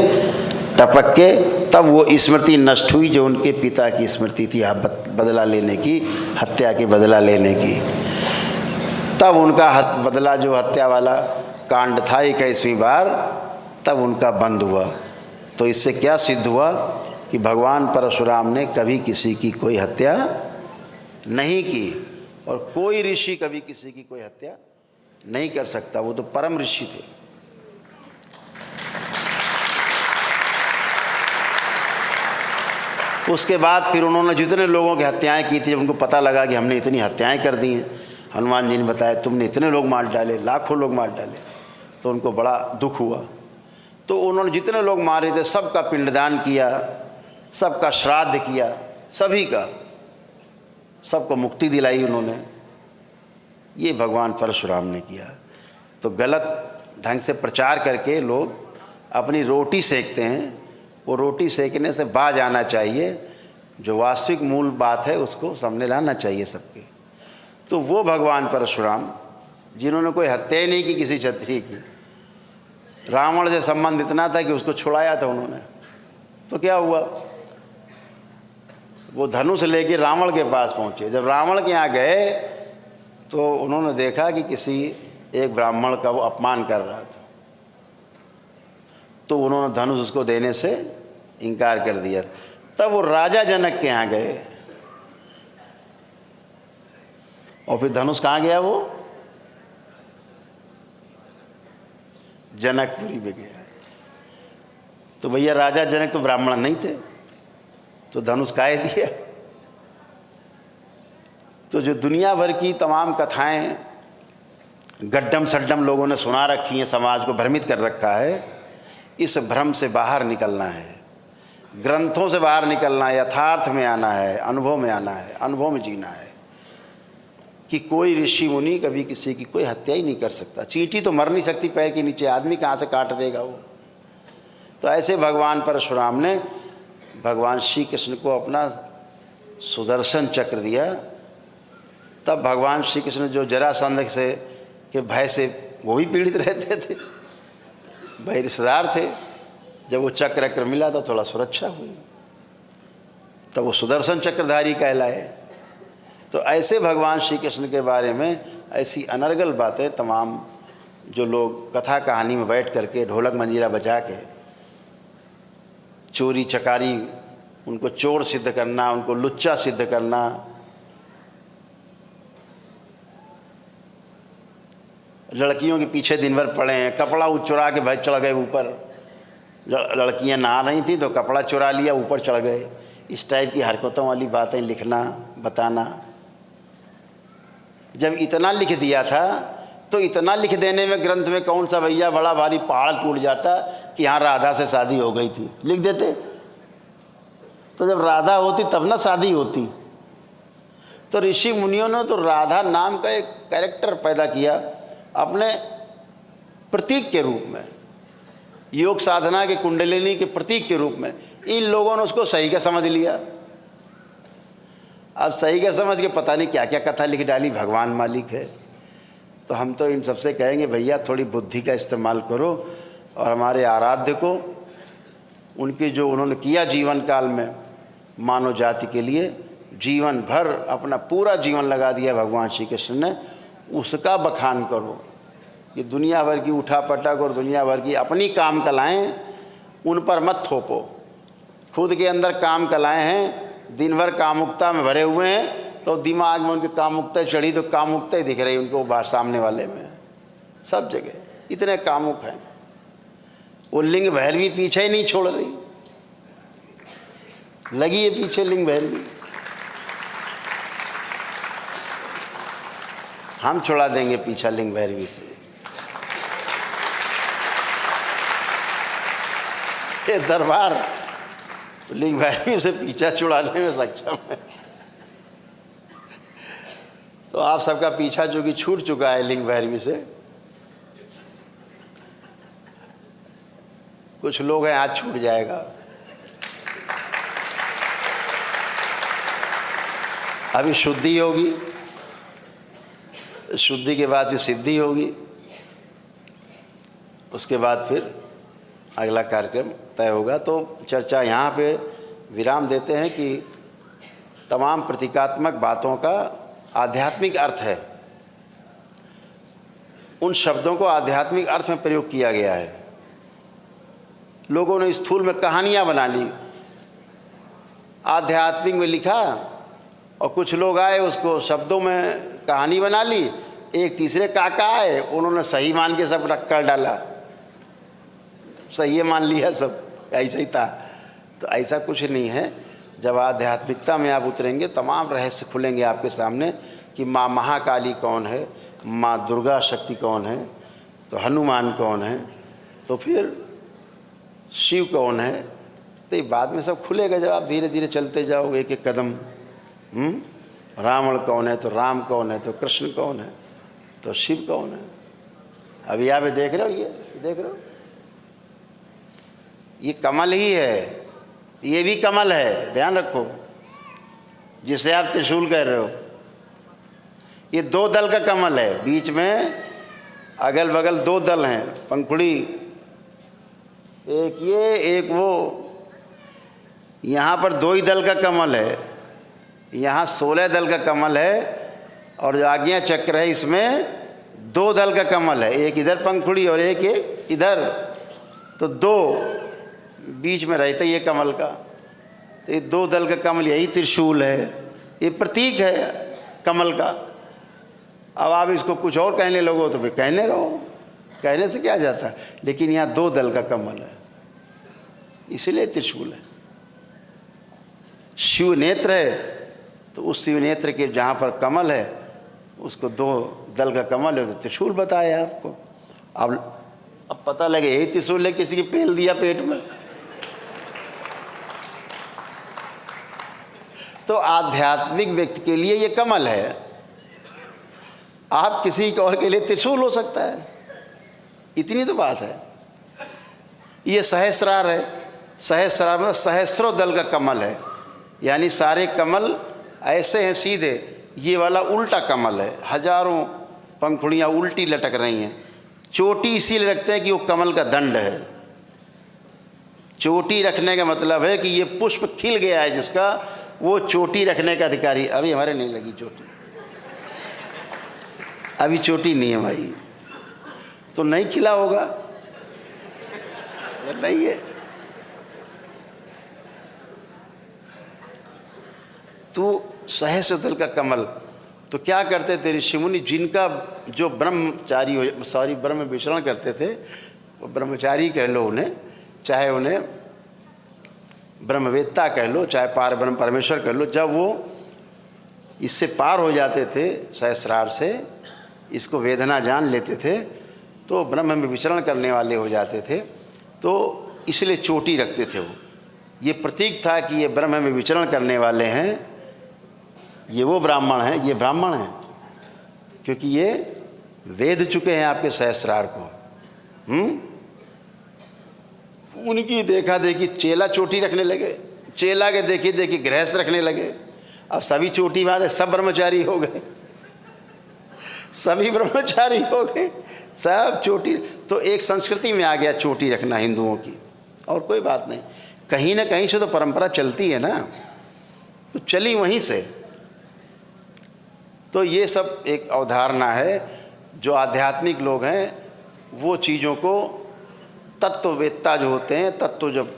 टपक के, तब वो स्मृति नष्ट हुई जो उनके पिता की स्मृति थी, बदला लेने की, हत्या के बदला लेने की। तब उनका बदला जो हत्या वाला कांड था 21वीं बार, तब उनका बंद हुआ। तो इससे क्या सिद्ध हुआ कि भगवान परशुराम ने कभी किसी की कोई हत्या नहीं की, और कोई ऋषि कभी किसी की कोई हत्या नहीं कर सकता, वो तो परम ऋषि थे। उसके बाद फिर उन्होंने जितने लोगों की हत्याएं की थी, जब उनको पता लगा कि हमने इतनी हत्याएं कर दी हैं, हनुमान जी ने बताया तुमने इतने लोग मार डाले, लाखों लोग मार डाले, तो उनको बड़ा दुख हुआ। तो उन्होंने जितने लोग मारे थे सबका पिंडदान किया, सबका श्राद्ध किया, सभी का, सबको मुक्ति दिलाई उन्होंने। ये भगवान परशुराम ने किया। तो गलत ढंग से प्रचार करके लोग अपनी रोटी सेकते हैं, वो रोटी सेकने से बाज आना चाहिए, जो वास्तविक मूल बात है उसको सामने लाना चाहिए सबके। तो वो भगवान परशुराम जिन्होंने कोई हत्या ही नहीं की किसी क्षत्रिय की, रावण से संबंध इतना था कि उसको छुड़ाया था उन्होंने। तो क्या हुआ? वो धनुष लेके रावण के पास पहुँचे। जब रावण के यहाँ गए तो उन्होंने देखा कि किसी एक ब्राह्मण का वो अपमान कर रहा था, तो उन्होंने धनुष उसको देने से इनकार कर दिया। तब वो राजा जनक के यहाँ गए और फिर धनुष कहाँ गया? वो जनकपुरी में गया। तो भैया राजा जनक तो ब्राह्मण नहीं थे, तो धनुष काहे दिया? तो जो दुनिया भर की तमाम कथाएं गड्ढम सड्डम लोगों ने सुना रखी हैं, समाज को भ्रमित कर रखा है, इस भ्रम से बाहर निकलना है, ग्रंथों से बाहर निकलना है, यथार्थ में आना है, अनुभव में आना है, अनुभव में जीना है कि कोई ऋषि मुनि कभी किसी की कोई हत्या ही नहीं कर सकता। चींटी तो मर नहीं सकती पैर के नीचे, आदमी कहाँ से काट देगा वो। तो ऐसे भगवान परशुराम ने भगवान श्री कृष्ण को अपना सुदर्शन चक्र दिया। तब भगवान श्री कृष्ण जो जरासंध से के भय से वो भी पीड़ित रहते थे, भाई रिश्तेदार थे, जब वो चक्र मिला तो थोड़ा सुरक्षा हुई, तब वो सुदर्शन चक्रधारी कहलाए। तो ऐसे भगवान श्री कृष्ण के बारे में ऐसी अनर्गल बातें तमाम जो लोग कथा कहानी में बैठ करके ढोलक मंजीरा बजा के चोरी चकारी, उनको चोर सिद्ध करना, उनको लुच्चा सिद्ध करना, लड़कियों के पीछे दिन भर पड़े हैं, कपड़ा चुरा के भाई चढ़ गए ऊपर, लड़कियां नहा रही थी तो कपड़ा चुरा लिया ऊपर चढ़ गए, इस टाइप की हरकतों वाली बातें लिखना बताना। जब इतना लिख दिया था तो इतना लिख देने में ग्रंथ में कौन सा भैया बड़ा भारी पहाड़ टूट जाता कि हाँ राधा से शादी हो गई थी, लिख देते। तो जब राधा होती तब ना शादी होती। तो ऋषि मुनियों ने तो राधा नाम का एक कैरेक्टर पैदा किया अपने प्रतीक के रूप में, योग साधना के कुंडलिनी के प्रतीक के रूप में। इन लोगों ने उसको सही का समझ लिया। अब सही का समझ के पता नहीं क्या क्या कथा लिख डाली, भगवान मालिक है। तो हम तो इन सबसे कहेंगे भैया थोड़ी बुद्धि का इस्तेमाल करो और हमारे आराध्य को, उनके जो उन्होंने किया जीवन काल में मानव जाति के लिए, जीवन भर अपना पूरा जीवन लगा दिया भगवान श्री कृष्ण ने, उसका बखान करो। ये दुनिया भर की उठापटक और दुनिया भर की अपनी काम कलाएं उन पर मत थोपो। खुद के अंदर काम कलाएं हैं, दिन भर कामुकता में भरे हुए हैं, तो दिमाग में उनकी कामुकता चढ़ी तो कामुकता ही दिख रही उनको बाहर सामने वाले में, सब जगह इतने कामुक हैं। वो लिंग भैरवी पीछे ही नहीं छोड़ रही, लगी है पीछे लिंग भैरवी। हम छुड़ा देंगे पीछा लिंग भैरवी से। ये दरबार लिंग भैरवी से पीछा छुड़ाने में सक्षम है। तो आप सबका पीछा जो कि छूट चुका है लिंग भैरवी से, कुछ लोग हैं आज छूट जाएगा। अभी शुद्धि होगी, शुद्धि के बाद फिर सिद्धि होगी, उसके बाद फिर अगला कार्यक्रम तय होगा। तो चर्चा यहाँ पे विराम देते हैं कि तमाम प्रतीकात्मक बातों का आध्यात्मिक अर्थ है, उन शब्दों को आध्यात्मिक अर्थ में प्रयोग किया गया है। लोगों ने स्थूल में कहानियाँ बना ली, आध्यात्मिक में लिखा, और कुछ लोग आए उसको शब्दों में कहानी बना ली। एक तीसरे काका आए, उन्होंने सही मान के सब रख कर डाला, सही मान लिया, सब ऐसा ही था। तो ऐसा कुछ नहीं है। जब आध्यात्मिकता में आप उतरेंगे तमाम रहस्य खुलेंगे आपके सामने कि माँ महाकाली कौन है, माँ दुर्गा शक्ति कौन है, तो हनुमान कौन है, तो फिर शिव कौन है। तो ये बाद में सब खुलेगा जब आप धीरे धीरे चलते जाओगे एक एक कदम। रावण कौन है, तो राम कौन है, तो कृष्ण कौन है, तो शिव कौन है। अभी यहाँ पे देख रहे हो, ये देख रहे हो, ये कमल ही है, ये भी कमल है, ध्यान रखो, जिसे आप त्रिशूल कह रहे हो। ये दो दल का कमल है, बीच में अगल बगल दो दल हैं, पंखुड़ी, एक ये एक वो। यहाँ पर दो ही दल का कमल है, यहाँ 16 दल का कमल है, और जो आज्ञा चक्र है इसमें 2 दल का कमल है, एक इधर पंखुड़ी और एक इधर, तो 2 बीच में रहता ये कमल का। तो ये 2 दल का कमल यही त्रिशूल है, ये प्रतीक है कमल का। अब आप इसको कुछ और कहने लगो तो फिर कहने रहो, कहने से क्या जाता है, लेकिन यहाँ 2 दल का कमल है, इसलिए त्रिशूल है। शिव नेत्र है, तो उस शिव नेत्र के जहाँ पर कमल है उसको 2 दल का कमल है, तो त्रिशूल बताया आपको। अब पता लगे यही त्रिशूल है, किसी की पेल दिया पेट में। तो आध्यात्मिक व्यक्ति के लिए ये कमल है, आप किसी और के लिए त्रिशूल हो सकता है, इतनी तो बात है। ये सहस्रार है, सहस्रार में सहस्रों दल का कमल है, यानी सारे कमल ऐसे हैं सीधे, ये वाला उल्टा कमल है, हजारों पंखुड़ियाँ उल्टी लटक रही हैं। चोटी इसीलिए रखते हैं कि वो कमल का दंड है। चोटी रखने का मतलब है कि ये पुष्प खिल गया है जिसका, वो चोटी रखने का अधिकारी। अभी हमारे नहीं लगी चोटी, अभी चोटी नहीं है भाई, तो नहीं खिला होगा, नहीं है तो सहस्र दल का कमल। तो क्या करते थे ऋषि मुनि, जिनका जो ब्रह्मचारी हो, सॉरी ब्रह्म विचरण करते थे, वो ब्रह्मचारी कह लो उन्हें, चाहे उन्हें ब्रह्मवेत्ता कह लो, चाहे पार ब्रह्म परमेश्वर कह लो, जब वो इससे पार हो जाते थे सहस्रार से, इसको वेदना जान लेते थे, तो ब्रह्म में विचरण करने वाले हो जाते थे। तो इसलिए चोटी रखते थे वो, ये प्रतीक था कि ये ब्रह्म में विचरण करने वाले हैं, ये वो ब्राह्मण हैं, ये ब्राह्मण हैं, क्योंकि ये वेद चुके हैं आपके सहस्रार को। उनकी देखा देखी चेला चोटी रखने लगे, चेला के देखी देखी गृहस्थ रखने लगे। अब सभी चोटी बात है, सब ब्रह्मचारी हो गए, सभी ब्रह्मचारी हो गए, सब चोटी। तो एक संस्कृति में आ गया चोटी रखना हिंदुओं की, और कोई बात नहीं, कहीं ना कहीं से तो परंपरा चलती है ना, तो चली वहीं से। तो ये सब एक अवधारणा है, जो आध्यात्मिक लोग हैं वो चीज़ों को, तत्ववेत्ता जो होते हैं, तत्व जब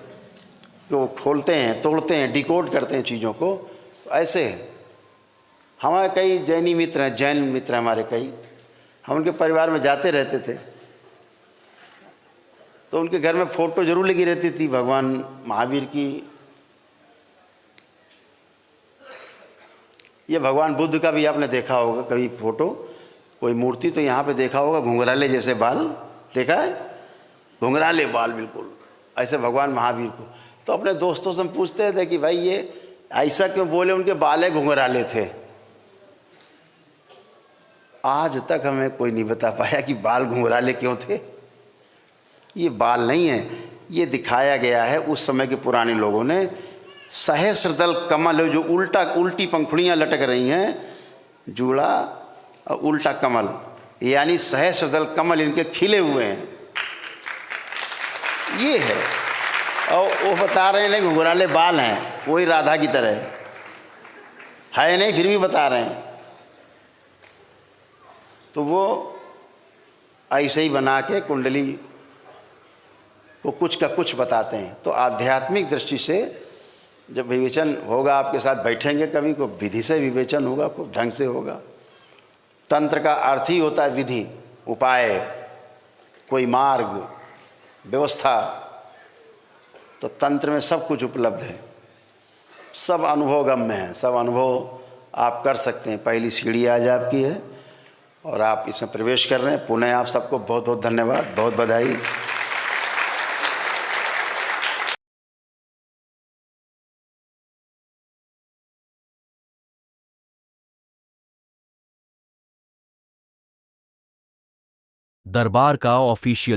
जो खोलते हैं, तोड़ते हैं, डिकोड करते हैं चीज़ों को, तो ऐसे है। हमारे कई जैनी मित्र हैं, जैन मित्र हमारे कई, हम उनके परिवार में जाते रहते थे, तो उनके घर में फ़ोटो जरूर लगी रहती थी भगवान महावीर की। ये भगवान बुद्ध का भी आपने देखा होगा कभी फ़ोटो, कोई मूर्ति, तो यहाँ पे देखा होगा घुंघराले जैसे बाल, देखा है, घुंघराले बाल बिल्कुल ऐसे भगवान महावीर को। तो अपने दोस्तों से हम पूछते थे कि भाई ये ऐसा क्यों बोले, उनके बाल घुंघराले थे। आज तक हमें कोई नहीं बता पाया कि बाल घुंघराले क्यों थे। ये बाल नहीं है, ये दिखाया गया है उस समय के पुराने लोगों ने। सहस्रदल कमल है, जो उल्टी पंखुड़ियाँ लटक रही हैं, जूड़ा और उल्टा कमल, यानी सहस्रदल कमल इनके खिले हुए हैं, ये है। और वो बता रहे हैं नहीं घुंघराले बाल हैं, वही राधा की तरह है नहीं, फिर भी बता रहे हैं। तो वो ऐसे ही बना के कुंडली को कुछ का कुछ बताते हैं। तो आध्यात्मिक दृष्टि से जब विवेचन होगा, आपके साथ बैठेंगे कभी, को विधि से विवेचन होगा, खूब ढंग से होगा। तंत्र का अर्थ ही होता है विधि, उपाय, कोई मार्ग, व्यवस्था। तो तंत्र में सब कुछ उपलब्ध है, सब अनुभवगम्य है, सब अनुभव आप कर सकते हैं। पहली सीढ़ी आज आपकी है और आप इसमें प्रवेश कर रहे हैं। पुनः आप सबको बहुत बहुत धन्यवाद, बहुत बधाई। दरबार का ऑफिशियल